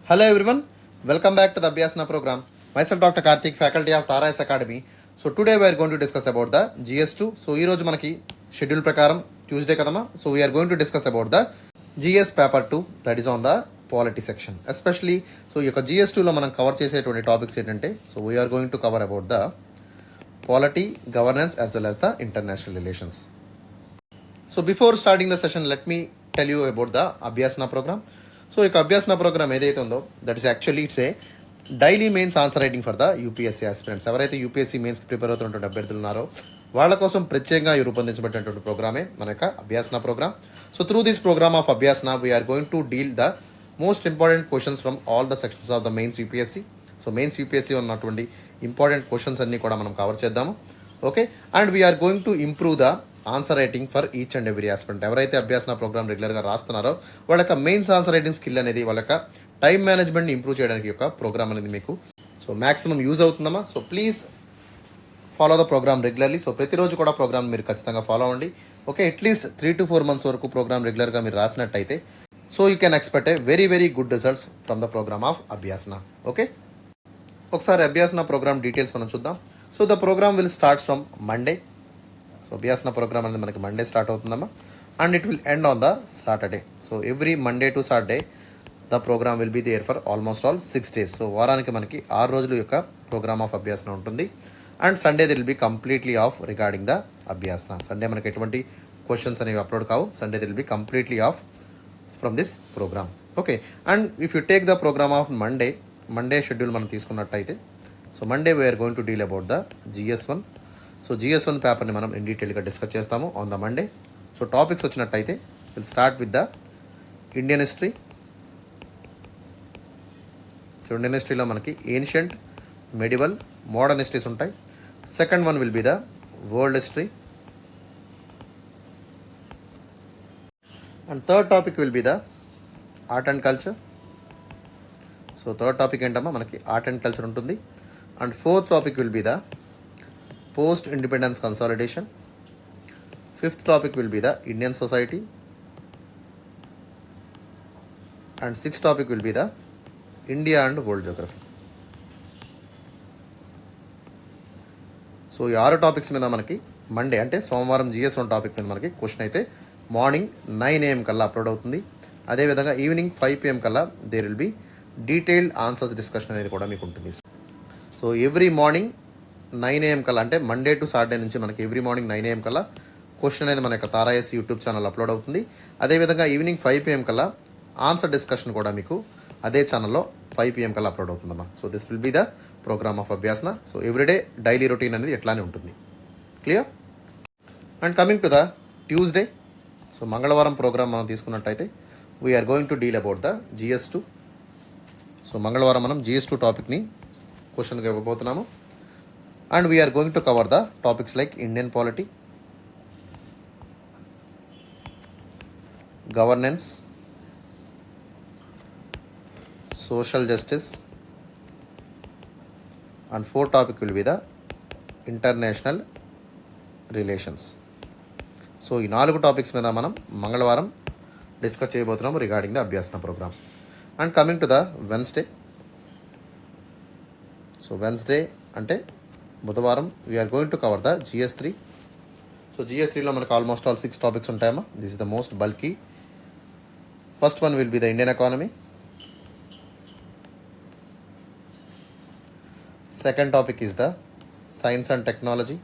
Hello everyone, welcome back to the Abhyasana program. Myself Dr. Karthik, faculty of Tarais Academy. So today we are going to discuss about the GS2. So ee roju manaki schedule prakaram Tuesday kadama. So we are going to discuss about the GS paper 2, that is on the polity section. Especially so ఈ యొక్క GS2 లో మనం cover చేసేటువంటి topics ఏంటంటే so we are going to cover about the polity, governance as well as the international relations. So before starting the session, let me tell you about the Abhyasana program. So ఇక అభ్యాసన programme ఏదైతే ఉందో that is actually it's a daily mains answer writing for the UPSC aspirants. ఎవరైతే UPSC మెయిన్స్కి prepare అవుతున్నటువంటి అభ్యర్థులు ఉన్నారో వాళ్ళ కోసం ప్రత్యేకంగా రూపొందించబడినటువంటి ప్రోగ్రామే మన యొక్క Abhyasana programme. So through this programme of Abhyasana we're going to deal the most important questions from all the sections of the mains UPSC. So mains UPSC ఉన్నటువంటి ఇంపార్టెంట్ క్వశ్చన్స్ అన్నీ కూడా మనం కవర్ చేద్దాము. Okay, and we're going to improve the answer writing for each and every aspirant. ఎవరైతే Abhyasana programme రెగ్యులర్గా రాస్తున్నారో వాళ్ళ యొక్క mains answer writing skill అనేది వాళ్ళ యొక్క టైం మేనేజ్మెంట్ని ఇంప్రూవ్ చేయడానికి యొక్క ప్రోగ్రామ్ అనేది మీకు సో మ్యాక్సిమం యూజ్ అవుతుందమ్మా. So please follow the programme regularly. So ప్రతిరోజు కూడా ప్రోగ్రామ్ మీరు ఖచ్చితంగా ఫాలో అవ్వండి. ఓకే, అట్లీస్ట్ 3 to 4 months వరకు ప్రోగ్రామ్ రెగ్యులర్గా మీరు రాసినట్టయితే so you can expect a very very good results from the programme of Abhyasana. Okay, ఒకసారి అభ్యాసన ప్రోగ్రామ్ డీటెయిల్స్ మనం చూద్దాం. So the programme will start from Monday. So Abhyasana programme అనేది మనకి మండే స్టార్ట్ అవుతుందమ్మా and it will end on the Saturday. So every Monday to Saturday the programme will be there for almost all 6 days. So వారానికి మనకి 6 రోజుల యొక్క programme of Abhyasana ఉంటుంది and Sunday will be completely off regarding the Abhyasana. Sunday మనకి ఎటువంటి questions అనేవి upload కావు. Sunday will be completely off from this programme. Okay, and if you take the programme of Monday schedule మనం తీసుకున్నట్టయితే so Monday we are going to deal about the GS1. So GS1 పేపర్ని మనం in డీటెయిల్గా discuss చేస్తాము on the Monday. So topics వచ్చినట్టయితే will start with the Indian history. So Indian హిస్టరీలో మనకి ancient, medieval, modern histories ఉంటాయి. Second one will be the world history and third topic will be the art and culture. So third topic ఏంటమ్మా మనకి art and culture ఉంటుంది. And fourth topic will be the post independence consolidation. Fifth topic will be the Indian society and sixth topic will be the India and world geography. So ఈ 6 topics మీద మనకి Monday అంటే సోమవారం GS1 topic మీద మనకి question అయితే morning 9 AM కల్లా upload అవుతుంది. అదేవిధంగా ఈవినింగ్ 5 PM కల్లా there will be detailed answers discussion అనేది కూడా మీకు ఉంటుంది. సో ఎవ్రీ మార్నింగ్ 9 AM కల్లా అంటే మండే టు సాటర్డే నుంచి మనకి ఎవ్రీ మార్నింగ్ 9 AM కల్లా క్వశ్చన్ అనేది మన యొక్క తారాయస్ యూట్యూబ్ ఛానల్ అప్లోడ్ అవుతుంది. అదేవిధంగా ఈవినింగ్ 5 PM కల్లా ఆన్సర్ డిస్కషన్ కూడా మీకు అదే ఛానల్లో 5 PM కల్లా అప్లోడ్ అవుతుందమ్మా. So this will be the programme of Abhyasana. So everyday daily routine అనేది ఎట్లానే ఉంటుంది. Clear? And coming to the Tuesday. So మంగళవారం ప్రోగ్రామ్ మనం తీసుకున్నట్టయితే we're going to deal about the GS2. So మంగళవారం మనం GS2 టాపిక్ని క్వశ్చన్గా ఇవ్వబోతున్నాము. And we are going to cover the topics like Indian polity, governance, social justice, and fourth topic will be the international relations. So ఈ 4 topics మీద మనం మంగళవారం discuss చేయబోతున్నాము regarding the Abhyasana programme. And coming to the Wednesday. So Wednesday అంటే బుధవారం we're going to cover the GS3. So GS3లో మనకు almost all 6 topics ఉంటాయమ్మా. This is the most bulky. First one will be the Indian economy. Second topic is the science and technology.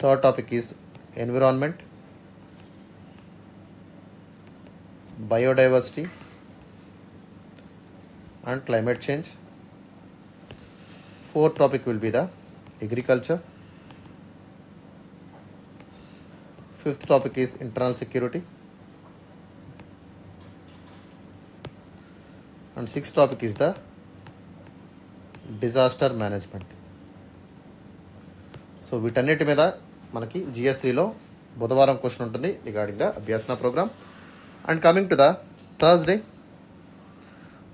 Third topic is environment, biodiversity and climate change. Fourth topic will be the agriculture. Fifth topic is internal security. And sixth topic is the disaster management. So వీటన్నిటి మీద మనకి GS3లో బుధవారం question ఉంటుంది regarding the Abhyasana programme. And coming to the Thursday,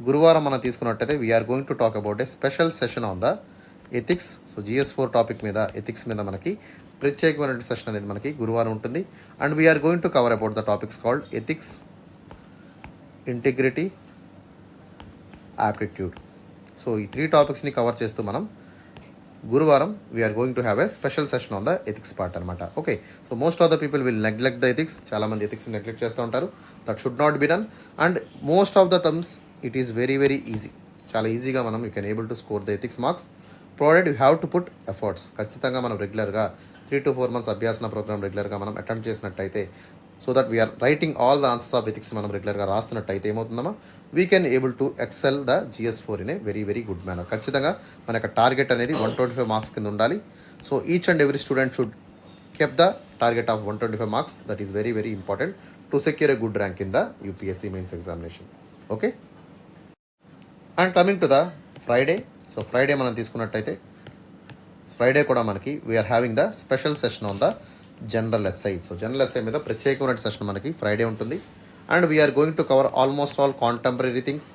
గురువారం మనం తీసుకున్నట్టయితే we're going to talk about a special session on the ethics. So GS4 topic మీద ఎథిక్స్ మీద మనకి ప్రత్యేకమైన సెషన్ అనేది మనకి గురువారం ఉంటుంది. And we're going to cover about the topics called ethics, integrity, aptitude. So ఈ 3 టాపిక్స్ని కవర్ చేస్తూ మనం గురువారం we're going to have a special session on the ethics part అనమాట. Okay, so most of the people will neglect the ethics. చాలామంది ethics neglect చేస్తూ ఉంటారు. That should not be done. And most of the terms it is very very easy. చాలా ఈజీగా మనం you can able to score the ethics marks provided you have to put efforts. ఖచ్చితంగా మనం రెగ్యులర్గా 3 to 4 months అభ్యాసన programme రెగ్యులర్గా మనం attempt చేసినట్టయితే, so that we're writing all the answers of ethics మనం రెగ్యులర్గా రాస్తున్నట్టయితే ఏమవుతుందమ్మా, we can able to excel the GS4 in a very very good manner. ఖచ్చితంగా మన యొక్క టార్గెట్ అనేది 125 మార్క్స్ కింద ఉండాలి. So each and every student should kept the target of 125 marks. That is very very important to secure a good rank in the UPSC mains examination. Okay, and coming to the Friday. So Friday మనం తీసుకున్నట్టయితే Friday కూడా మనకి we're having the special session on the general essay. So general essay మీద ప్రత్యేకమైన session మనకి Friday ఉంటుంది. And we're going to cover almost all contemporary things.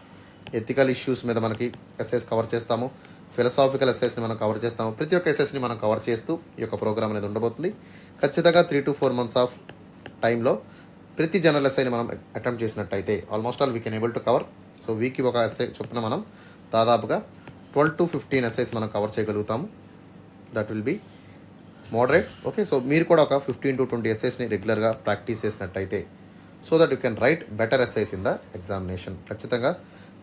Ethical issues మీద మనకి ఎస్ఐస్ కవర్ చేస్తాము, ఫిలసాఫికల్ ఎస్ఐస్ని మనం కవర్ చేస్తాము. ప్రతి ఒక్క ఎస్ఐస్ని మనం కవర్ చేస్తూ ఈ యొక్క ప్రోగ్రామ్ అనేది ఉండబోతుంది. ఖచ్చితంగా 3 to 4 months ఆఫ్ టైంలో ప్రతి జనరల్ ఎస్ఐని మనం అటెంప్ట్ చేసినట్టయితే almost all we can able to cover. So వీక్కి ఒక ఎస్ఐ చొప్పున మనం దాదాపుగా 12 to 15 ఎస్ఐస్ మనం కవర్ చేయగలుగుతాము. That will be moderate. Okay, so మీరు కూడా ఒక 15 to 20 ఎస్ఐస్ని రెగ్యులర్గా ప్రాక్టీస్ చేసినట్టయితే, so that you can write better SIs in the examination. ఖచ్చితంగా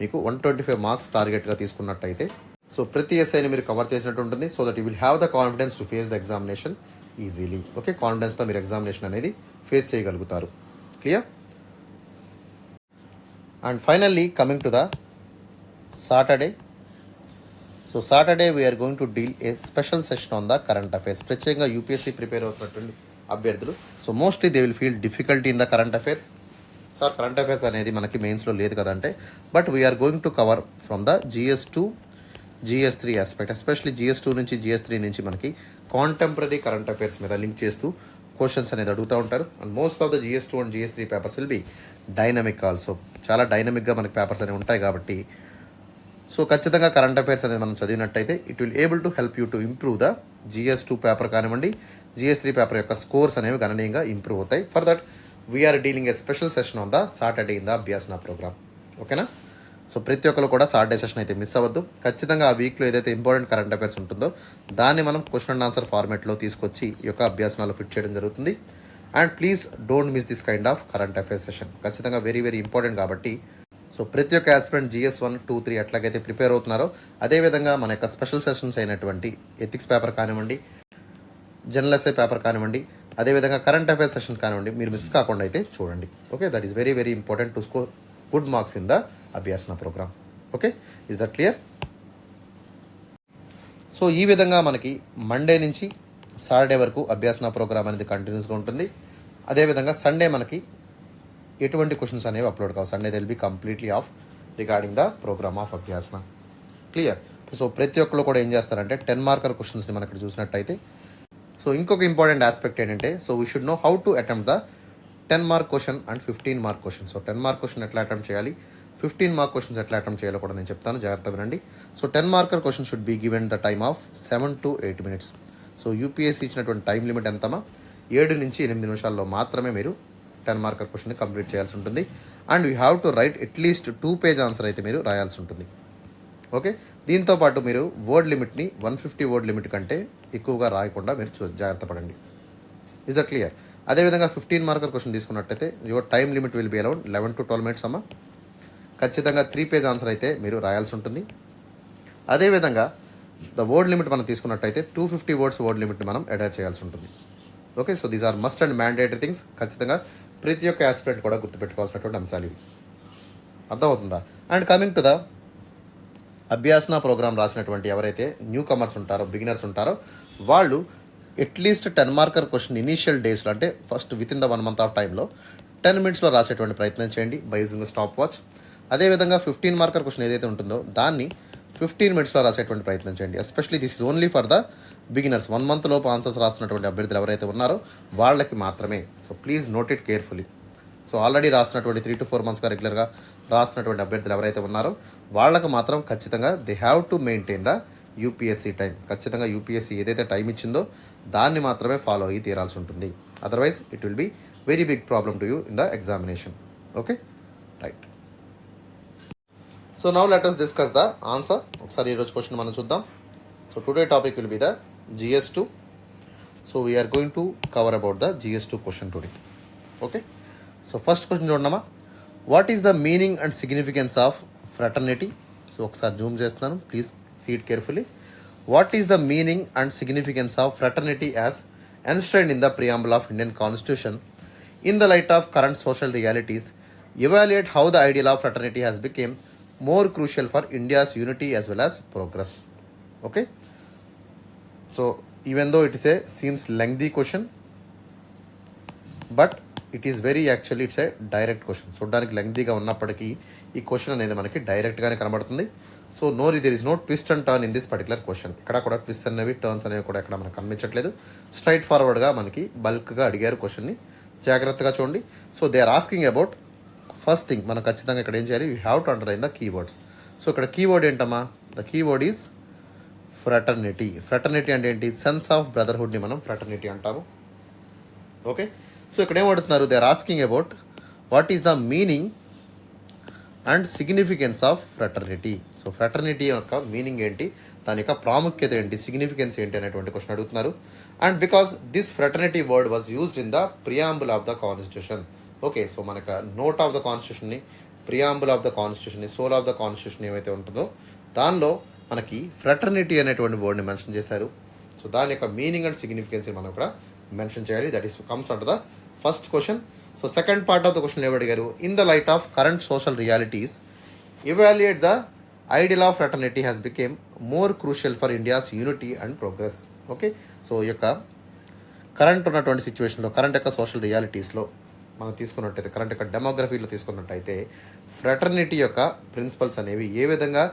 మీకు 125 మార్క్స్ టార్గెట్గా తీసుకున్నట్టయితే, సో ప్రతి ఎస్ఐని మీరు కవర్ చేసినట్టు ఉంటుంది. So that you will have the confidence to face the examination easily. Okay, కాన్ఫిడెన్స్తో మీరు ఎగ్జామినేషన్ అనేది ఫేస్ చేయగలుగుతారు. Clear? And finally coming to the Saturday. So Saturday we're going to deal a special session on the current affairs. ప్రత్యేకంగా UPSC prepare అవుతున్నటువంటి అభ్యర్థులు, so mostly they will feel difficulty in the current affairs. Sir current affairs అనేది మనకి మెయిన్స్లో లేదు కదంటే, but we're going to cover from the GS2 GS3 aspect. Especially GS2 నుంచి GS3 నుంచి మనకి కాంటెంపరీ కరెంట్ అఫైర్స్ మీద లింక్ చేస్తూ క్వశ్చన్స్ అనేది అడుగుతూ ఉంటారు. And most of the GS2 and GS3 papers will be dynamic also. చాలా డైనమిక్గా మనకి పేపర్స్ అనేవి ఉంటాయి కాబట్టి, సో ఖచ్చితంగా కరెంట్ అఫైర్స్ అనేది మనం చదివినట్టయితే it will able to help you to improve the GS2 paper కానివ్వండి, GS3 పేపర్ యొక్క స్కోర్స్ అనేవి గణనీయంగా ఇంప్రూవ్ అవుతాయి. For that we're dealing a special session on the Saturday in the Abhyasana programme. ఓకేనా? సో ప్రతి ఒక్కరు కూడా సాటర్డే సెషన్ అయితే మిస్ అవ్వద్దు. ఖచ్చితంగా ఆ వీక్లో ఏదైతే ఇంపార్టెంట్ కరెంట్ అఫైర్స్ ఉంటుందో దాన్ని మనం క్వశ్చన్ అండ్ ఆన్సర్ ఫార్మాట్లో తీసుకొచ్చి ఈ యొక్క అభ్యాసనాలు ఫిట్ చేయడం జరుగుతుంది. And please don't miss this kind of current affairs session. ఖచ్చితంగా వెరీ వెరీ ఇంపార్టెంట్ కాబట్టి, సో ప్రతి ఒక్క ఆస్పిరెంట్ GS1, 2, 3 ఎట్లాగైతే ప్రిపేర్ అవుతున్నారో అదేవిధంగా మన యొక్క స్పెషల్ సెషన్స్ అయినటువంటి ఎథిక్స్ పేపర్ కానివ్వండి, జనరల్ ఎస్ఐ పేపర్ కానివ్వండి, అదేవిధంగా కరెంట్ అఫైర్స్ సెషన్ కానివ్వండి, మీరు మిస్ కాకుండా అయితే చూడండి. Okay, that is very very important to score good marks in the Abhyasana programme. Okay, is that clear? So ఈ విధంగా మనకి మండే నుంచి సాటర్డే వరకు అభ్యాసన ప్రోగ్రామ్ అనేది కంటిన్యూస్గా ఉంటుంది. అదేవిధంగా సండే మనకి ఎటువంటి క్వశ్చన్స్ అనేవి అప్లోడ్ కావు. Sunday will be completely off regarding the programme of Abhyasana. Clear? So ప్రతి ఒక్కరు కూడా ఏం చేస్తారంటే 10 మార్కర్ క్వశ్చన్స్ని మనం ఇక్కడ చూసినట్టయితే, సో ఇంకొక ఇంపార్టెంట్ ఆస్పెక్ట్ ఏంటంటే, so we should know how to attempt the 10 mark question and 15 mark question. So 10 mark question ఎట్లా అటెంప్ట్ చేయాలి, 15 మార్క్ క్వశ్చన్స్ ఎట్లా అటెంప్ట్ చేయాలో కూడా నేను చెప్తాను, జాగ్రత్త వినండి. So 10 marker question should be given the time of 7 to 8 minutes. So UPSC ఇచ్చినటువంటి టైం లిమిట్ ఎంతమా, 7 నుంచి 8 నిమిషాల్లో మాత్రమే మీరు 10 మార్కర్ క్వశ్చన్ని కంప్లీట్ చేయాల్సి ఉంటుంది. And you have to right at least 2 page answer అయితే మీరు రాయాల్సి ఉంటుంది. ఓకే, దీంతోపాటు మీరు వర్డ్ లిమిట్ని 150 వర్డ్ లిమిట్ కంటే ఎక్కువగా రాయకుండా మీరు జాగ్రత్త పడండి. Is that clear? అదేవిధంగా 15 మార్కర్ క్వశ్చన్ తీసుకున్నట్టయితే your time limit will be around 11 to 12 minutes అమ్మా. ఖచ్చితంగా 3 పేజ్ ఆన్సర్ అయితే మీరు రాయాల్సి ఉంటుంది. అదేవిధంగా ద వర్డ్ లిమిట్ మనం తీసుకున్నట్టయితే 250 వర్డ్స్ వర్డ్ లిమిట్ని మనం అడైర్ చేయాల్సి ఉంటుంది. Okay, so these are must and mandatory things. ఖచ్చితంగా ప్రతి ఒక్క ఆస్పిరెంట్ కూడా గుర్తుపెట్టుకోవాల్సినటువంటి అంశాలు ఇవి. అర్థమవుతుందా? And coming to the Abhyasana programme రాసినటువంటి ఎవరైతే న్యూ కమర్స్ ఉంటారో, బిగినర్స్ ఉంటారో, వాళ్ళు అట్లీస్ట్ 10 మార్కర్ క్వశ్చన్ ఇనీషియల్ డేస్లో, అంటే first with in the 1 month of టైంలో 10 minutesలో రాసేటువంటి ప్రయత్నం చేయండి by using the stop watch. అదేవిధంగా 15 మార్కర్ క్వశ్చన్ ఏదైతే ఉంటుందో దాన్ని 15 minutesలో రాసేటువంటి ప్రయత్నం చేయండి. Especially this is only for the beginners. 1 month లోపు ఆన్సర్స్ రాస్తున్నటువంటి అభ్యర్థులు ఎవరైతే ఉన్నారో వాళ్ళకి మాత్రమే. So please note it carefully. So already రాస్తున్నటువంటి 3 to 4 monthsగా రెగ్యులర్గా రాస్తున్నటువంటి అభ్యర్థులు ఎవరైతే ఉన్నారో వాళ్ళకి మాత్రం ఖచ్చితంగా they have to maintain the UPSC time. ఖచ్చితంగా యూపీఎస్సీ ఏదైతే టైం ఇచ్చిందో దాన్ని మాత్రమే ఫాలో అయ్యి తీరాల్సి ఉంటుంది. Otherwise it will be very big problem to you in the examination. Okay, right. So now let us discuss the answer. ఒకసారి ఈరోజు క్వశ్చన్ మనం చూద్దాం. So today topic will be the GS2. So we are going to cover about the GS2 question today. Okay, so first question చూడమ్మా. What is the meaning and significance of fraternity? So ఒకసారి zoom చేస్తున్నాను, please see it carefully. What is the meaning and significance of fraternity as enshrined in the preamble of Indian Constitution? In the light of current social realities, evaluate how the ideal of fraternity has become more crucial for India's unity as well as progress. Okay, so even though it is a seems lengthy question, but it is very actually it's a direct question. చూడడానికి లెంగ్తీగా ఉన్నప్పటికీ ఈ question అనేది మనకి డైరెక్ట్గానే కనబడుతుంది. So there is no twist and turn in this particular question. ఇక్కడ కూడా twist అనేవి టర్న్స్ అనేవి కూడా ఇక్కడ మనకు కనిపించట్లేదు. స్ట్రైట్ ఫార్వర్డ్గా మనకి బల్క్గా అడిగారు క్వశ్చన్ని, జాగ్రత్తగా చూడండి. So they are asking about first thing, మనం ఖచ్చితంగా ఇక్కడ ఏం చేయాలి, you have to underline the keywords. So ఇక్కడ కీవర్డ్ ఏంటమ్మా, the keyword is fraternity. Fraternity అంటే ఏంటి, సెన్స్ ఆఫ్ బ్రదర్హుడ్ని మనం ఫ్రాటర్నిటీ అంటాము. ఓకే, సో ఇక్కడ ఏం అడుగుతున్నారు, they are asking about what is the meaning and significance of fraternity. So fraternity యొక్క మీనింగ్ ఏంటి, దాని యొక్క ప్రాముఖ్యత ఏంటి, సిగ్నిఫికెన్స్ ఏంటి అనేటువంటి క్వశ్చన్ అడుగుతున్నారు. And because this fraternity word was used in the preamble of the constitution. Okay, so మనకు నోట్ ఆఫ్ ద కాన్స్టిట్యూషన్ని, ప్రియాంబుల్ ఆఫ్ ద కాన్స్టిట్యూషన్ని, సోల్ ఆఫ్ ద కాన్స్టిట్యూషన్ ఏమైతే ఉంటుందో దానిలో మనకి ఫ్రాటర్నిటీ అనేటువంటి వర్డ్ని మెన్షన్ చేశారు. సో దాని యొక్క మీనింగ్ అండ్ సిగ్నిఫికెన్స్ మనం ఇక్కడ మెన్షన్ చేయాలి. That is comes under the first question. So second part of the question ఏమడిగారు, in the light of current social realities evaluate the ideal of fraternity has become more crucial for India's unity and progress. Okay, so ఈ యొక్క current ఉన్నటువంటి సిచ్యువేషన్లో, current యొక్క social రియాలిటీస్లో మనం తీసుకున్నట్టయితే, current యొక్క డెమోగ్రఫీలో తీసుకున్నట్టయితే ఫ్రాటర్నిటీ యొక్క ప్రిన్సిపల్స్ అనేవి ఏ విధంగా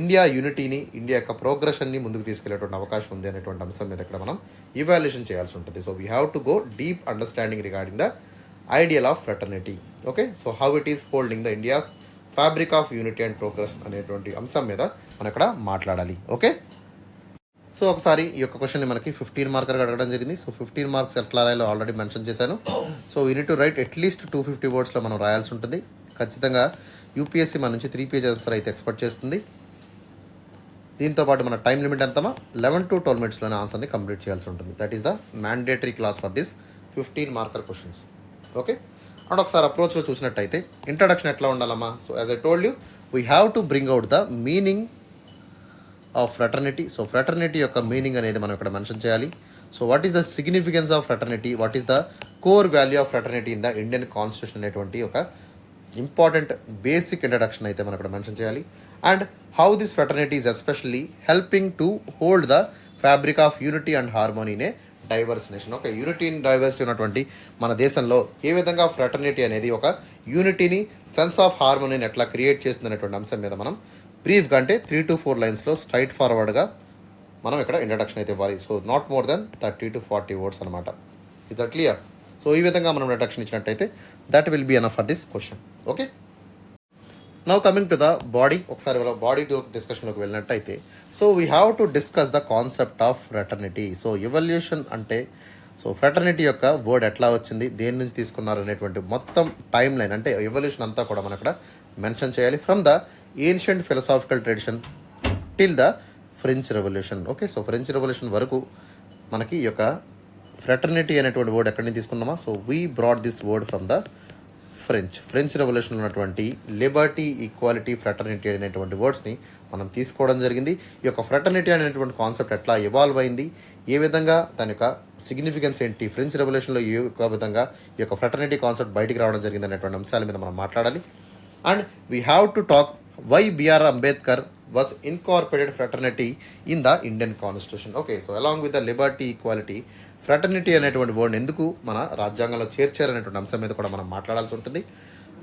ఇండియా యూనిటీని, ఇండియా యొక్క ప్రోగ్రెషన్ని ముందుకు తీసుకెళ్లేటువంటి అవకాశం ఉంది అనేటువంటి అంశం మీద ఇక్కడ మనం ఇవాల్యుయేషన్ చేయాల్సి ఉంటుంది. So we have to go deep understanding regarding the ideal of fraternity. Okay, so how it is holding the India's fabric of unity and progress అనేటువంటి అంశం మీద మనం ఇక్కడ మాట్లాడాలి. ఓకే, సో ఒకసారి ఈ యొక్క క్వశ్చన్ని మనకి 15 మార్కర్గా అడగడం జరిగింది. సో 15 మార్క్స్ ఎట్లా రాయాలో ఆల్రెడీ మెన్షన్ చేశాను. So you need to right at least 250 వర్డ్స్లో మనం రాయాల్సి ఉంటుంది. ఖచ్చితంగా యూపీఎస్సీ మన నుంచి 3 పేజ్ ఆన్సర్ అయితే ఎక్స్పెక్ట్ చేస్తుంది. దీంతోపాటు మన టైం లిమిట్ ఎంతమా 11 to 12 మినిట్స్లోనే ఆన్సర్ని కంప్లీట్ చేయాల్సి ఉంటుంది. That is the mandatory class for this 15 marker questions. Okay, and ఒకసారి అప్రోచ్లో చూసినట్టయితే ఇంట్రడక్షన్ ఎట్లా ఉండాలమ్మా. So as I told you, we have to bring out the meaning of fraternity. So fraternity యొక్క మీనింగ్ అనేది మనం ఇక్కడ మెన్షన్ చేయాలి. So what is the significance of fraternity, what is the core value of fraternity in the Indian constitution అనేటువంటి ఒక important basic introduction అయితే మనం ఇక్కడ మెన్షన్ చేయాలి. And how this fraternity is especially helping to hold the fabric of unity and harmony in a divorce nation. ఒక unity in diversity ఉన్నటువంటి మన దేశంలో ఏ విధంగా ఫ్రాటర్నిటీ అనేది ఒక యూనిటీని, సెన్స్ ఆఫ్ హార్మోనీని ఎట్లా క్రియేట్ చేస్తుంది అనేటువంటి అంశం మీద మనం బ్రీఫ్గా, అంటే 3 to 4 లైన్స్లో స్ట్రైట్ ఫార్వర్డ్గా మనం ఇక్కడ ఇంట్రడక్షన్ అయితే ఇవ్వాలి. So not more than 30 to 40 words అనమాట. Is that clear? సో ఈ విధంగా మనం ఇంట్రడక్షన్ ఇచ్చినట్టయితే that will be enough for this question. Okay, now coming to the body. ఒకసారి బాడీ డిస్కషన్లోకి వెళ్ళినట్టయితే, so we have to discuss the concept of fraternity. So evolution అంటే, so fraternity యొక్క word ఎట్లా వచ్చింది, దేని నుంచి తీసుకున్నారు అనేటువంటి మొత్తం టైం లైన్, అంటే ఎవల్యూషన్ అంతా కూడా మనం ఇక్కడ మెన్షన్ చేయాలి. From the ancient philosophical tradition till the French revolution. Okay, so French revolution వరకు మనకి ఈ యొక్క ఫ్రాటర్నిటీ అనేటువంటి వర్డ్ ఎక్కడి నుంచి తీసుకున్నామా. So we brought this word from the French revolution ఉన్నటువంటి లిబర్టీ, ఈక్వాలిటీ, ఫ్రాటర్నిటీ అనేటువంటి వర్డ్స్ని మనం తీసుకోవడం జరిగింది. ఈ యొక్క ఫ్రాటర్నిటీ అనేటువంటి కాన్సెప్ట్ ఎట్లా ఎవాల్వ్ అయింది, ఏ విధంగా దాని యొక్క సిగ్నిఫికెన్స్ ఏంటి, ఫ్రెంచ్ రెవల్యూషన్లో ఏ విధంగా ఈ యొక్క ఫ్రాటర్నిటీ కాన్సెప్ట్ బయటికి రావడం జరిగింది అనేటువంటి అంశాల మీద మనం మాట్లాడాలి. And we have to talk why B R Ambedkar was incorporated fraternity in the Indian Constitution. Okay, so along with the liberty, equality, fraternity అనేటువంటి వర్డ్ ఎందుకు మన రాజ్యాంగంలో చేర్చారనేటువంటి అంశం మీద కూడా మనం మాట్లాడాల్సి ఉంటుంది.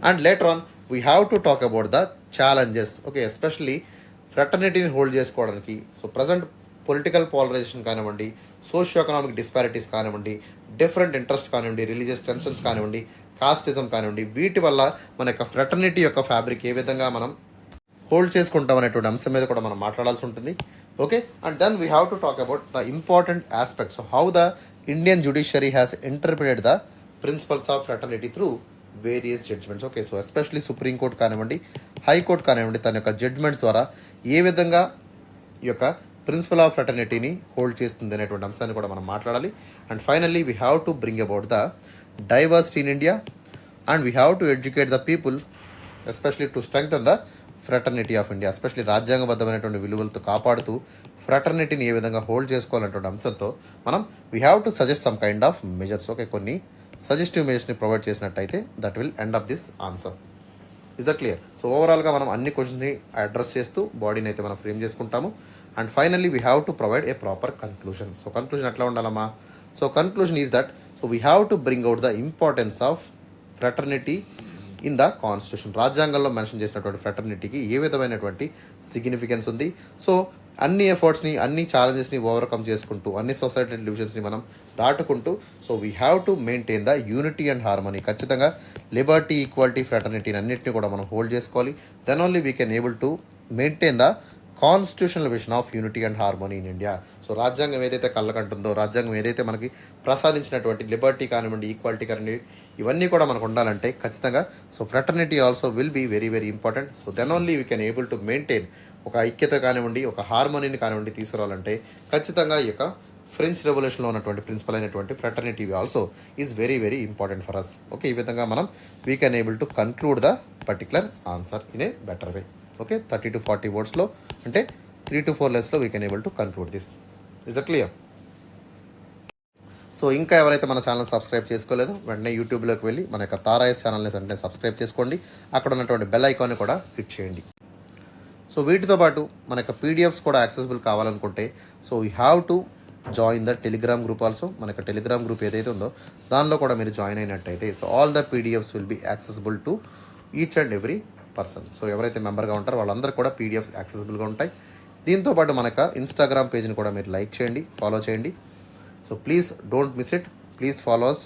And later on we have to talk about the challenges. Okay, especially ఫ్రాటర్నిటీని హోల్డ్ చేసుకోవడానికి, సో ప్రజెంట్ పొలిటికల్ పోలరైజేషన్ కానివ్వండి, సోషియో ఎకనామిక్ డిస్పారిటీస్ కానివ్వండి, డిఫరెంట్ ఇంట్రెస్ట్ కానివ్వండి, రిలీజియస్ టెన్షన్స్ కానివ్వండి, కాస్టిజం కానివ్వండి, వీటి వల్ల మన యొక్క ఫ్రాటర్నిటీ యొక్క ఫ్యాబ్రిక్ ఏ విధంగా మనం హోల్డ్ చేసుకుంటాం అనేటువంటి అంశం మీద కూడా మనం మాట్లాడాల్సి ఉంటుంది. Okay, and then we have to talk about the important aspects how the Indian judiciary has interpreted the principles of fraternity through various judgements. Okay, so especially supreme court కానివ్వండి, హైకోర్టు కానివ్వండి, తన యొక్క జడ్జ్మెంట్స్ ద్వారా ఏ విధంగా ఈ యొక్క ప్రిన్సిపల్ ఆఫ్ ఫ్రెటర్నిటీని హోల్డ్ చేస్తుంది అనేటువంటి అంశాన్ని కూడా మనం మాట్లాడాలి. And finally we have to bring about the diversity in India and we have to educate the people especially to strengthen the fraternity of India. Especially రాజ్యాంగబద్ధమైనటువంటి విలువలతో కాపాడుతూ ఫ్రెటర్నిటీని ఏ విధంగా హోల్డ్ చేసుకోవాలనేటువంటి అంశంతో మనం we have to suggest some kind of measures. Okay, కొన్ని సజెస్టివ్ మెజర్స్ని ప్రొవైడ్ చేసినట్టయితే that will end up this answer. Is the clear? So ఓవరాల్గా మనం అన్ని క్వశ్చన్స్ని అడ్రస్ చేస్తూ బాడీని అయితే మనం ఫ్రేమ్ చేసుకుంటాము. And finally we have to provide a proper conclusion. So conclusion ఎట్లా ఉండాలమ్మా? So conclusion is that so we have to bring out the importance of fraternity in the constitution. రాజ్యాంగంలో మెన్షన్ చేసినటువంటి ఫ్రెటర్నిటీకి ఏ విధమైనటువంటి సిగ్నిఫికెన్స్ ఉంది. So అన్ని ఎఫర్ట్స్ని, అన్ని ఛాలెంజెస్ని overcome చేసుకుంటూ, అన్ని సొసైటల్ డివిజన్స్ని మనం దాటుకుంటూ so we have to maintain the unity and harmony. ఖచ్చితంగా లిబర్టీ, ఈక్వాలిటీ, ఫ్రెటర్నిటీని అన్నింటినీ కూడా మనం హోల్డ్ చేసుకోవాలి. Then only we can able to maintain the constitutional vision of unity and harmony in India. So రాజ్యాంగం ఏదైతే కళ్ళకంటుందో, రాజ్యాంగం ఏదైతే మనకి ప్రసాదించినటువంటి లిబర్టీ కానివ్వండి, ఈక్వాలిటీ కానివ్వండి, ఇవన్నీ కూడా మనకు ఉండాలంటే ఖచ్చితంగా so fraternity also will be very very important. So then only we can able to maintain ఒక ఐక్యత కానివ్వండి, ఒక హార్మోనీని కానివ్వండి తీసుకురావాలంటే ఖచ్చితంగా ఈ యొక్క ఫ్రెంచ్ రెవల్యూషన్లో ఉన్నటువంటి ప్రిన్సిపల్ అయినటువంటి fraternity also is very very important for us. Okay, ఈ విధంగా మనం we can able to conclude the particular answer in a better way. Okay, 30 to 40 వర్డ్స్లో అంటే 3 to 4 లైన్స్లో we can able to conclude this. Is a clear? So ఇంకా ఎవరైతే మన channel subscribe చేసుకోలేదో వెంటనే యూట్యూబ్లోకి వెళ్ళి మన యొక్క తారాయస్ ఛానల్ని వెంటనే సబ్స్క్రైబ్ చేసుకోండి. అక్కడ ఉన్నటువంటి బెల్ ఐకాన్ని కూడా హిట్ చేయండి. సో వీటితో పాటు మన యొక్క పీడిఎఫ్స్ కూడా యాక్సెసిబుల్ కావాలనుకుంటే so we have to join the Telegram group also. మన యొక్క టెలిగ్రామ్ గ్రూప్ ఏదైతే ఉందో దానిలో కూడా మీరు జాయిన్ అయినట్టయితే so all the PDFs will be accessible to each and every person. So ఎవరైతే మెంబర్గా ఉంటారో వాళ్ళందరూ కూడా పీడిఎఫ్స్ యాక్సెసిబుల్గా ఉంటాయి. దీంతోపాటు మన యొక్క ఇన్స్టాగ్రామ్ పేజ్ని కూడా మీరు లైక్ చేయండి, ఫాలో చేయండి. So please don't miss it. Please follows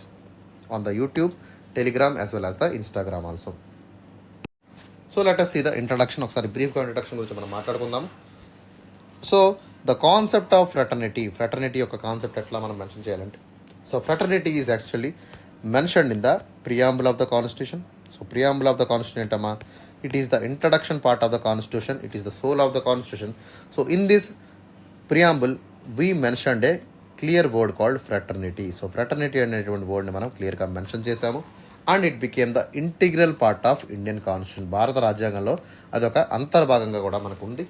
on the YouTube, Telegram as well as the Instagram also. So let us see the introduction. ఒకసారి బ్రీఫ్గా ఇంట్రడక్షన్ గురించి మనం మాట్లాడుకుందాం. So the concept of fraternity యొక్క concept ఎట్లా మనం mention చేయాలంటే so fraternity is actually mentioned in the preamble of the constitution. So preamble of the constitution ఏంటమ్మా? It is the introduction part of the constitution. It is the soul of the constitution. So in this preamble we mentioned a clear word called fraternity. So fraternity అనేటువంటి వర్డ్ని మనం క్లియర్గా mention చేశాము. And it became the integral part of Indian constitution. భారత రాజ్యాంగంలో అదొక అంతర్భాగంగా కూడా మనకు ఉంది.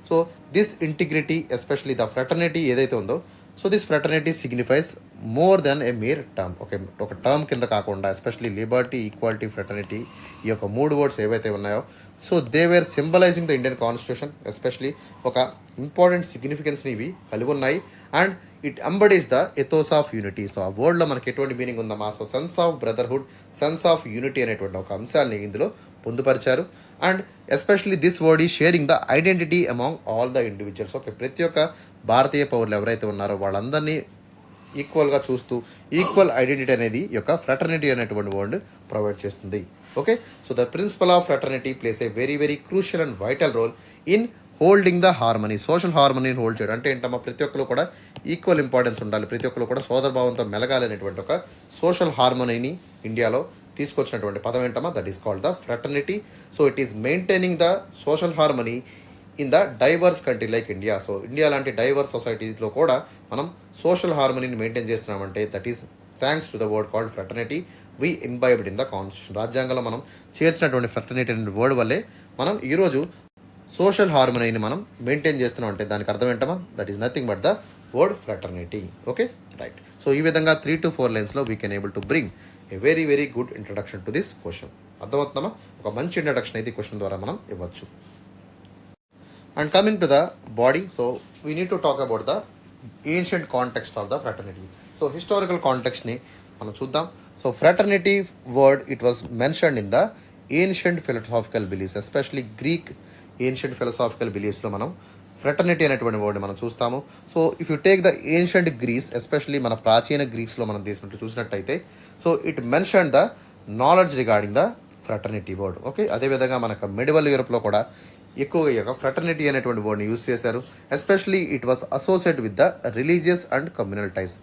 So this integrity especially the fraternity ఏదైతే ఉందో so this fraternity signifies more than a mere term. ఒక టర్మ్ కింద కాకుండా ఎస్పెషలీ లిబర్టీ, ఈక్వాలిటీ, ఫ్రెటర్నిటీ ఈ యొక్క 3 వర్డ్స్ ఏవైతే ఉన్నాయో so they were symbolising the Indian constitution. Especially ఒక ఇంపార్టెంట్ సిగ్నిఫికెన్స్ని ఇవి కలిగి ఉన్నాయి. And it embodies the ethos of unity. So ఆ వర్డ్లో మనకి ఎటువంటి మీనింగ్ ఉందమ్మా? So sense of brotherhood, sense of unity అనేటువంటి ఒక అంశాన్ని ఇందులో పొందుపరిచారు. అండ్ ఎస్పెషలీ దిస్ వర్డ్ ఈ sharing the identity among all the individuals. Okay, ప్రతి ఒక్క భారతీయ పౌరులు ఎవరైతే ఉన్నారో వాళ్ళందరినీ ఈక్వల్గా చూస్తూ ఈక్వల్ ఐడెంటిటీ అనేది ఈ యొక్క ఫ్రెటర్నిటీ అనేటువంటి వర్డ్ ప్రొవైడ్ చేస్తుంది. Okay, so the principle of fraternity plays a very very crucial and vital role in holding the harmony. Social హార్మనీని హోల్డ్ చేయడం అంటే ఏంటమ్మా? ప్రతి ఒక్కరు కూడా ఈక్వల్ ఇంపార్టెన్స్ ఉండాలి, ప్రతి ఒక్కరు కూడా సోదరభావంతో మెలగాలి అనేటువంటి ఒక సోషల్ హార్మనీని ఇండియాలో తీసుకొచ్చినటువంటి పదం ఏంటమ్మా? That is called the fraternity. So it is maintaining the social harmony in the divorce country like India. So India లాంటి డైవర్స్ సొసైటీలో కూడా మనం సోషల్ హార్మనీని మెయింటైన్ చేస్తున్నామంటే that is thanks to the word called fraternity we imbibed in the constitution. రాజ్యాంగంలో మనం చేర్చినటువంటి fraternity అనే word వల్లే మనం ఈరోజు సోషల్ హార్మనీని మనం మెయింటైన్ చేస్తున్నాం. అంటే దానికి అర్థం ఏంటమ్మా? That is nothing but the word fraternity. Okay, right. So ఈ విధంగా 3 to 4 లైన్స్లో we can able to bring a very very good introduction to this question. అర్థమవుతుందమ్మా? ఒక మంచి ఇంట్రడక్షన్ అయితే ఈ క్వశ్చన్ ద్వారా మనం ఇవ్వచ్చు. And coming to the body, so we need to talk about the ancient context of the fraternity. So historical కాంటెక్స్ట్ని మనం చూద్దాం. So fraternity word it was mentioned in the ancient philosophical beliefs. Especially Greek ancient philosophical బిలీఫ్స్లో మనం fraternity అనేటువంటి word మనం చూస్తాము. So if you take the ancient Greece, especially మన ప్రాచీన గ్రీక్స్లో మనం చూసినట్టయితే so it mention the knowledge regarding the fraternity word. Okay, అదేవిధంగా మనకు మెడివల్ యూరోప్లో కూడా ఎక్కువగా ఈ యొక్క ఫ్రెటర్నిటీ అనేటువంటి వర్డ్ని యూజ్ చేశారు. Especially it was associate with the religious and communal ties.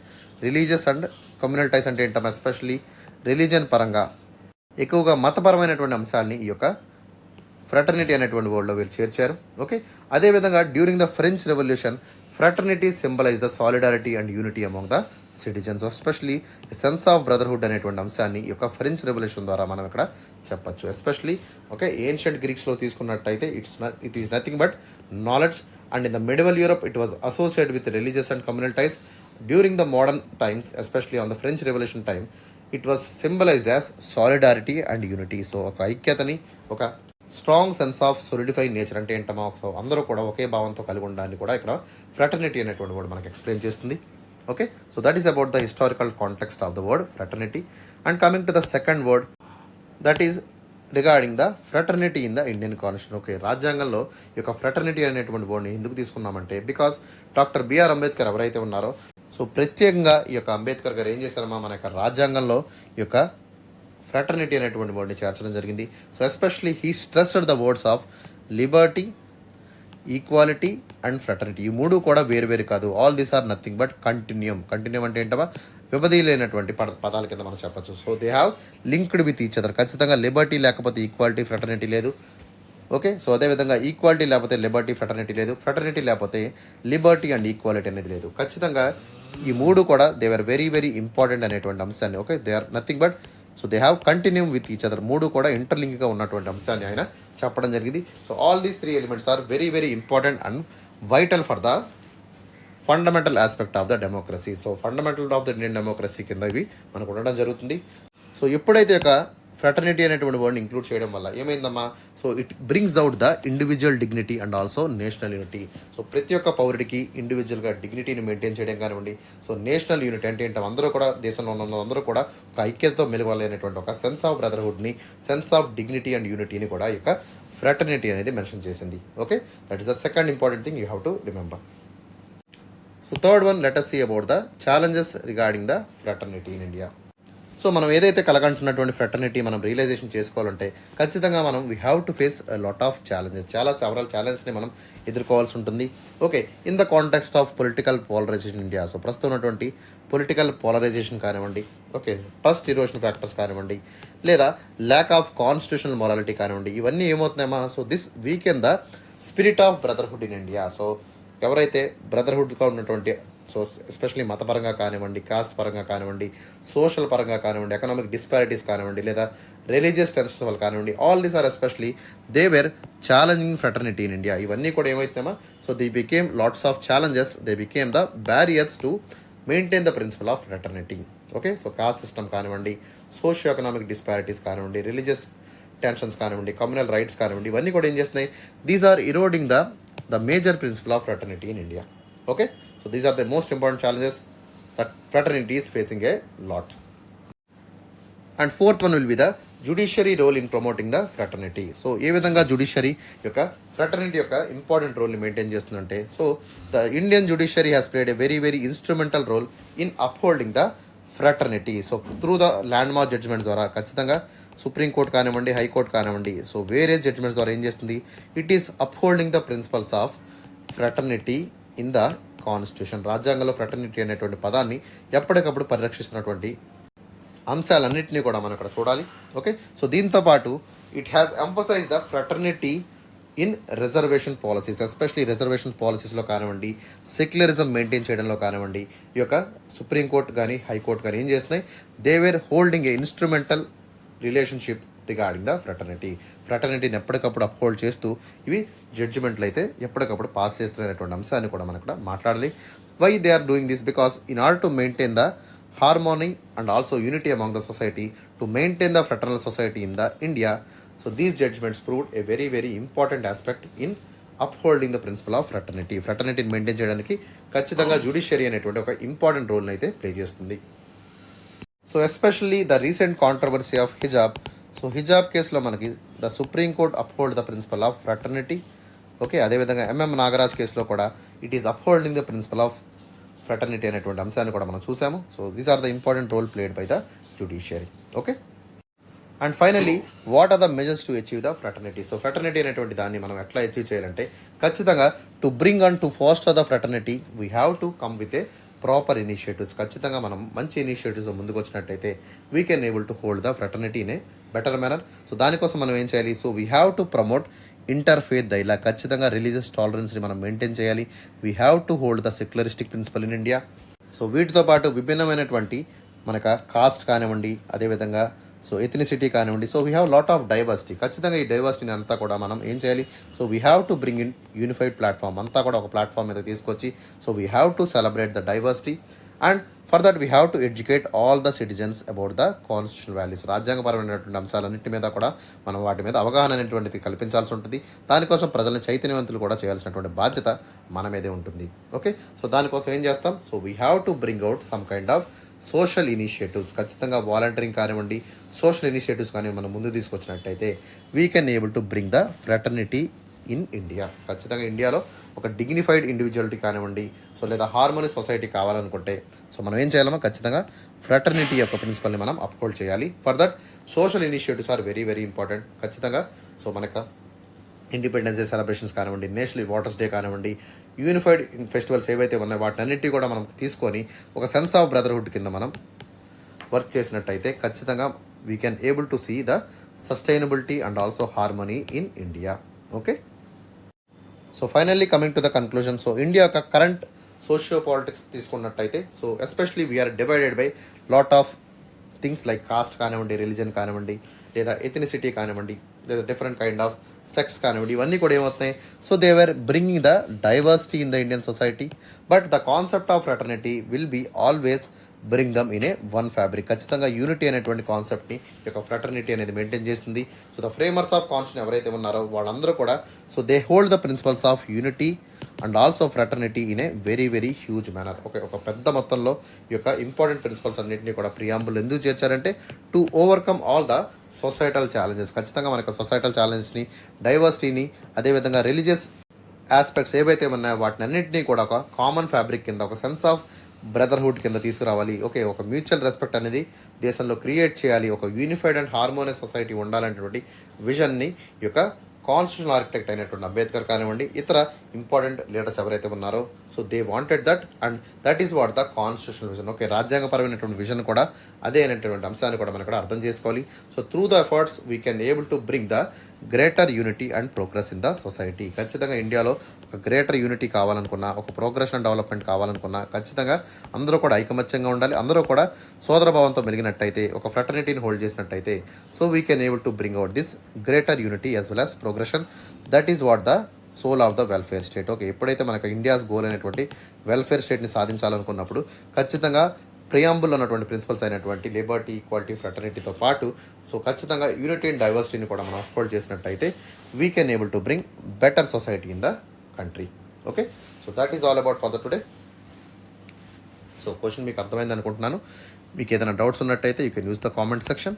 Religious and communal ties అంటే ఏంటమ్మా? ఎస్పెషలీ రిలీజియన్ పరంగా ఎక్కువగా మతపరమైనటువంటి అంశాలని ఈ యొక్క ఫ్రాటర్నిటీ అనేటువంటి వర్డ్లో వీళ్ళు చేర్చారు. ఓకే, అదేవిధంగా during the French revolution fraternity symbolise the solidarity and unity among the citizens, especially sense of brotherhood అనేటువంటి అంశాన్ని ఈ యొక్క ఫ్రెంచ్ రెవల్యూషన్ ద్వారా మనం ఇక్కడ చెప్పచ్చు. ఎస్పెషలీ ఓకే, ఏన్షియంట్ గ్రీక్స్లో తీసుకున్నట్టయితే it is nothing but knowledge, and in the medieval Europe it was associated with religious and communal ties. During the modern times especially on the French revolution time it was symbolised as solidarity and unity. So ఒక ఐక్యతని, ఒక strong sense of solidified nature అంటే ఏంటమ్మా, ఒకసారి అందరూ కూడా ఒకే భావంతో కలిగి ఉండాలని కూడా ఇక్కడ ఫ్రాటర్నిటీ అనేటువంటి వర్డ్ మనకి ఎక్స్ప్లెయిన్ చేస్తుంది. Okay, so that is about the historical context of the word fraternity. And coming to the second word, that is regarding the fraternity in the Indian constitution. Okay, రాజ్యాంగంలో ఈ యొక్క fraternity అనేటువంటి వర్డ్ని ఎందుకు తీసుకున్నామంటే because doctor BR Ambedkar ఎవరైతే ఉన్నారో, so ప్రత్యేకంగా ఈ యొక్క అంబేద్కర్ గారు ఏం చేశారమ్మా, మన యొక్క రాజ్యాంగంలో ఈ యొక్క ఫ్రాటర్నిటీ అనేటువంటి వర్డ్ని చేర్చడం జరిగింది. So especially he stressed the words of liberty, equality and fraternity. ఈ మూడు కూడా వేరు కాదు. All these are nothing but continuum. Continuum అంటే ఏంటమ్మా, వ్యవధి లేనటువంటి పదాల కింద మనం చెప్పచ్చు. So they have linked with each other. ఖచ్చితంగా లిబర్టీ లేకపోతే ఈక్వాలిటీ, ఫ్రాటర్నిటీ లేదు. ఓకే, సో అదేవిధంగా ఈక్వాలిటీ లేకపోతే లిబర్టీ, ఫ్రాటర్నిటీ లేదు. ఫ్రాటర్నిటీ లేకపోతే లిబర్టీ అండ్ ఈక్వాలిటీ అనేది లేదు. ఖచ్చితంగా ఈ మూడు కూడా దే ఆర్ వెరీ ఇంపార్టెంట్ అనేటువంటి అంశాన్ని, okay, they are nothing but so they have continuum with each other. మూడు కూడా ఇంటర్లింక్గా ఉన్నటువంటి అంశాన్ని ఆయన చెప్పడం జరిగింది. So all these three elements are very important and vital for the fundamental aspect of the democracy. So fundamental of the Indian democracy కింద ఇవి మనకు ఉండడం జరుగుతుంది. సో ఎప్పుడైతే ఒక ఫ్రాటర్నిటీ అనేటువంటి వర్డ్ని ఇంక్లూడ్ చేయడం వల్ల ఏమైందమ్మా, so it brings out the individual dignity and also national unity. So ప్రతి ఒక్క పౌరుడికి ఇండివిజువల్గా డిగ్నిటీని మెయింటైన్ చేయడం కానివ్వండి, సో నేషనల్ యూనిటీ అంటే ఏంటో అందరూ కూడా, దేశంలో ఉన్న అందరూ కూడా ఒక ఐక్యతతో మెలగాలి అనేటువంటి ఒక సెన్స్ ఆఫ్ బ్రదర్హుడ్ని, సెన్స్ ఆఫ్ డిగ్నిటీ అండ్ యూనిటీని కూడా ఈ యొక్క ఫ్రాటర్నిటీ అనేది మెన్షన్ చేసింది. Okay, that is the second important thing you have to remember. So third one, let us see about the challenges regarding the fraternity in India. So మనం ఏదైతే కలగంటున్నటువంటి fraternity మనం రియలైజేషన్ చేసుకోవాలంటే ఖచ్చితంగా మనం we have to face lot of challenges. Several ఛాలెంజెస్ని మనం ఎదుర్కోవాల్సి ఉంటుంది. Okay, in the context of political polarisation India. So ప్రస్తుతం ఉన్నటువంటి పొలిటికల్ పోలరైజేషన్ కానివ్వండి, ఓకే, ట్రస్ట్ ఇరోషన్ ఫ్యాక్టర్స్ కానివ్వండి, లేదా ల్యాక్ ఆఫ్ కాన్స్టిట్యూషనల్ మొరాలిటీ కానివ్వండి, ఇవన్నీ ఏమవుతున్నాయమ్మా, so this weaken the spirit of brotherhood in India. So ఎవరైతే బ్రదర్హుడ్గా ఉన్నటువంటి, సో ఎస్పెషలీ మతపరంగా కానివ్వండి, కాస్ట్ పరంగా కానివ్వండి, సోషల్ పరంగా కానివ్వండి, ఎకనామిక్ డిస్పారిటీస్ కానివ్వండి, లేదా రిలీజియస్ టెన్షన్స్ వల్ల కానివ్వండి, all these are especially they were challenging fraternity in India. ఇవన్నీ కూడా ఏమవుతున్నామా, so they became lots of challenges, they became the barriers to maintain the principle of fraternity. Okay, so caste system కానివ్వండి, socio economic disparities కానివ్వండి, religious tensions కానివ్వండి, communal riots కానివ్వండి, ఇవన్నీ కూడా ఏం చేస్తున్నాయి, these are eroding the major principle of fraternity in India. Okay, so these are the most important challenges that fraternity is facing a lot. And fourth one will be the judiciary role in promoting the fraternity. So ఏ విధంగా judiciary యొక్క fraternity యొక్క important రోల్ని maintain చేస్తుందంటే, so the Indian judiciary has played a very instrumental role in upholding the fraternity. So through the landmark judgements ద్వారా ఖచ్చితంగా supreme court కానివ్వండి, high court కానివ్వండి, సో వేరే జడ్జ్మెంట్స్ ద్వారా ఏం చేస్తుంది, it is upholding the principles of fraternity in the constitution. రాజ్యాంగంలో fraternity అనేటువంటి పదాన్ని ఎప్పటికప్పుడు పరిరక్షిస్తున్నటువంటి అంశాలన్నింటినీ కూడా మనం ఇక్కడ చూడాలి. ఓకే, సో దీంతో పాటు it has emphasise the fraternity in reservation policies, especially reservation పాలసీస్లో కానివ్వండి, సెక్యులరిజం మెయింటైన్ చేయడంలో కానివ్వండి, ఈ యొక్క సుప్రీంకోర్టు కానీ హైకోర్టు కానీ ఏం చేస్తున్నాయి, they were holding a instrumental relationship regarding the ఫ్రాటర్నిటీని ఎప్పటికప్పుడు అప్హోల్డ్ చేస్తూ ఇవి జడ్జిమెంట్లు అయితే ఎప్పటికప్పుడు పాస్ చేస్తున్నటువంటి అంశాన్ని కూడా మనం ఇక్కడ మాట్లాడాలి. Why they are doing this, because in order to maintain the harmony and also unity among the society, to maintain the fraternal society in the India. So these judgements proved a very important aspect in upholding the principle of fraternity. ఫ్రాటర్నిటీని maintain చేయడానికి ఖచ్చితంగా judiciary అనేటువంటి ఒక important రోల్ని అయితే play చేస్తుంది. So especially the recent controversy of hijab. So hijab కేసులో మనకి the Supreme Court uphold the principle of fraternity. Okay, అదేవిధంగా ఎంఎం నాగరాజ్ కేసులో కూడా it is upholding the principle of fraternity అనేటువంటి అంశాన్ని కూడా మనం చూసాము. So these are the important role played by the judiciary. Okay, and finally what are the measures to achieve the fraternity. So fraternity అనేటువంటి దాన్ని మనం ఎట్లా అచీవ్ చేయాలంటే ఖచ్చితంగా to bring and to foster the fraternity we have to come with a proper initiatives, ఖచ్చితంగా మనం మంచి initiatives ముందుకు వచ్చినట్టయితే we can able to hold the fraternity in a better manner. So దానికోసం మనం ఏం చేయాలి? So we have to promote interfaith dialogue. ఖచ్చితంగా రిలీజియస్ టాలరెన్స్ని మనం మెయింటైన్ చేయాలి. We have to hold the secularistic principle in India. So వీటితో పాటు విభిన్నమైనటువంటి మనకు కాస్ట్ కానివ్వండి, అదేవిధంగా సో ఎథనిసిటీ కానివ్వండి, so we have lot of diversity. ఖచ్చితంగా ఈ డైవర్సిటీని అంతా కూడా మనం ఏం చేయాలి? So we have to bring in unified platform, అంతా కూడా ఒక ప్లాట్ఫామ్ మీద తీసుకొచ్చి so we have to celebrate the diversity. And for that we have to educate all the citizens about the constitutional values. రాజ్యాంగపరమైనటువంటి అంశాలన్నింటి మీద కూడా మనం వాటి మీద అవగాహన అనేటువంటిది కల్పించాల్సి ఉంటుంది. దానికోసం ప్రజలను చైతన్యవంతులు కూడా చేయాల్సినటువంటి బాధ్యత మన మీదే ఉంటుంది. ఓకే, సో దానికోసం ఏం చేస్తాం? So we have to bring out some kind of social initiatives. ఖచ్చితంగా వాలంటీరింగ్ కానివ్వండి, సోషల్ ఇనిషియేటివ్స్ కానీ మనం ముందు తీసుకొచ్చినట్టయితే we can able to bring the fraternity in India. ఖచ్చితంగా ఇండియాలో ఒక డిగ్నిఫైడ్ ఇండివిజువాలిటీ కానివ్వండి, సో లేదా హార్మోనియస్ సొసైటీ కావాలనుకుంటే సో మనం ఏం చేయాలమో ఖచ్చితంగా ఫ్రెటర్నిటీ యొక్క ప్రిన్సిపల్ని మనం అప్హోల్డ్ చేయాలి. For that social initiatives are very very important. ఖచ్చితంగా సో మనకు ఇండిపెండెన్స్ డే సెలబ్రేషన్స్ కానివ్వండి, నేషనల్ వాటర్స్ డే కానివ్వండి, యూనిఫైడ్ ఫెస్టివల్స్ ఏవైతే ఉన్నాయో వాటిని అన్నింటినీ కూడా మనం తీసుకొని ఒక సెన్స్ ఆఫ్ బ్రదర్హుడ్ కింద మనం వర్క్ చేసినట్టయితే ఖచ్చితంగా we can able to see the sustainability and also harmony in India. Okay, so finally coming to the conclusion. So India యొక్క కరెంట్ సోషియో పాలిటిక్స్ తీసుకున్నట్టయితే so especially we're divided by lot of things like caste కానివ్వండి, religion కానివ్వండి, లేదా ethnicity కానివ్వండి, లేదా different kind of sex కానివ్వండి, ఇవన్నీ కూడా ఏమవుతున్నాయి? So they were bringing the diversity in the Indian society. But the concept of fraternity will be always bring them in a one fabric. ఖచ్చితంగా యూనిటీ అనేటువంటి కాన్సెప్ట్ని ఈ యొక్క ఫ్రెటర్నిటీ అనేది మెయింటైన్ చేస్తుంది. So the framers of constitution ఎవరైతే ఉన్నారో వాళ్ళందరూ కూడా so they hold the principles of unity and also fraternity in a very very huge manner. ఒక పెద్ద మొత్తంలో ఈ యొక్క ఇంపార్టెంట్ ప్రిన్సిపల్స్ అన్నింటినీ కూడా ప్రియాంబుల్ ఎందుకు చేర్చారంటే to overcome all the societal challenges. ఖచ్చితంగా మనకు సొసైటల్ ఛాలెంజెస్ని, డైవర్సిటీని, అదేవిధంగా రిలీజియస్ ఆస్పెక్ట్స్ ఏవైతే ఉన్నాయో వాటిని అన్నింటినీ కూడా ఒక కామన్ ఫ్యాబ్రిక్ కింద, ఒక సెన్స్ ఆఫ్ బ్రదర్హుడ్ కింద తీసుకురావాలి. ఓకే, ఒక మ్యూచువల్ రెస్పెక్ట్ అనేది దేశంలో క్రియేట్ చేయాలి. ఒక యూనిఫైడ్ అండ్ హార్మోనియస్ సొసైటీ ఉండాలనేటువంటి విజన్ని ఈ యొక్క కాన్స్టిట్యూషనల్ ఆర్కిటెక్ట్ అయినటువంటి అంబేద్కర్ కానివ్వండి, ఇతర ఇంపార్టెంట్ లీడర్స్ ఎవరైతే ఉన్నారో so they wanted that and that is what the constitutional vision. Okay, రాజ్యాంగపరమైనటువంటి విజన్ కూడా అదే అయినటువంటి అంశాన్ని కూడా మనం ఇక్కడ అర్థం చేసుకోవాలి. So through the efforts we can able to bring the greater unity and progress in the society. ఖచ్చితంగా ఇండియాలో ఒక గ్రేటర్ యూనిటీ కావాలనుకున్నా, ఒక ప్రోగ్రెస్ అండ్ డెవలప్మెంట్ కావాలనుకున్నా ఖచ్చితంగా అందరూ కూడా ఐకమత్యంగా ఉండాలి. అందరూ కూడా సోదరభావంతో మెలిగినట్టయితే, ఒక ఫ్రెటర్నిటీని హోల్డ్ చేసినట్టయితే so we can able to bring out this greater unity as well as progression. That is what the soul of the welfare state. Okay, ఎప్పుడైతే మనకు ఇండియాస్ గోల్ అయినటువంటి వెల్ఫేర్ స్టేట్ని సాధించాలనుకున్నప్పుడు ఖచ్చితంగా ప్రియాంబుల్ ఉన్నటువంటి ప్రిన్సిపల్స్ అయినటువంటి లిబర్టీ, ఈక్వాలిటీ, ఫ్రెటర్నిటీతో పాటు so ఖచ్చితంగా యూనిటీ అండ్ డైవర్సిటీని కూడా మనం అప్హోల్డ్ చేసినట్టయితే we can able to bring better society in the country. Okay, so that is all about for the today. So question మీకు అర్థమైంది అనుకుంటున్నాను. మీకు ఏదైనా డౌట్స్ ఉన్నట్టయితే you can use the comment section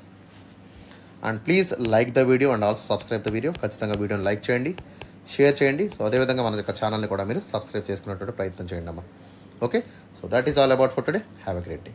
and please like the video and also subscribe the video. ఖచ్చితంగా వీడియోని like చేయండి, share చేయండి. సో అదేవిధంగా మన యొక్క ఛానల్ని కూడా మీరు సబ్స్క్రైబ్ చేసుకునేటువంటి ప్రయత్నం చేయండి అమ్మా. Okay, so that is all about for today. Have a great day.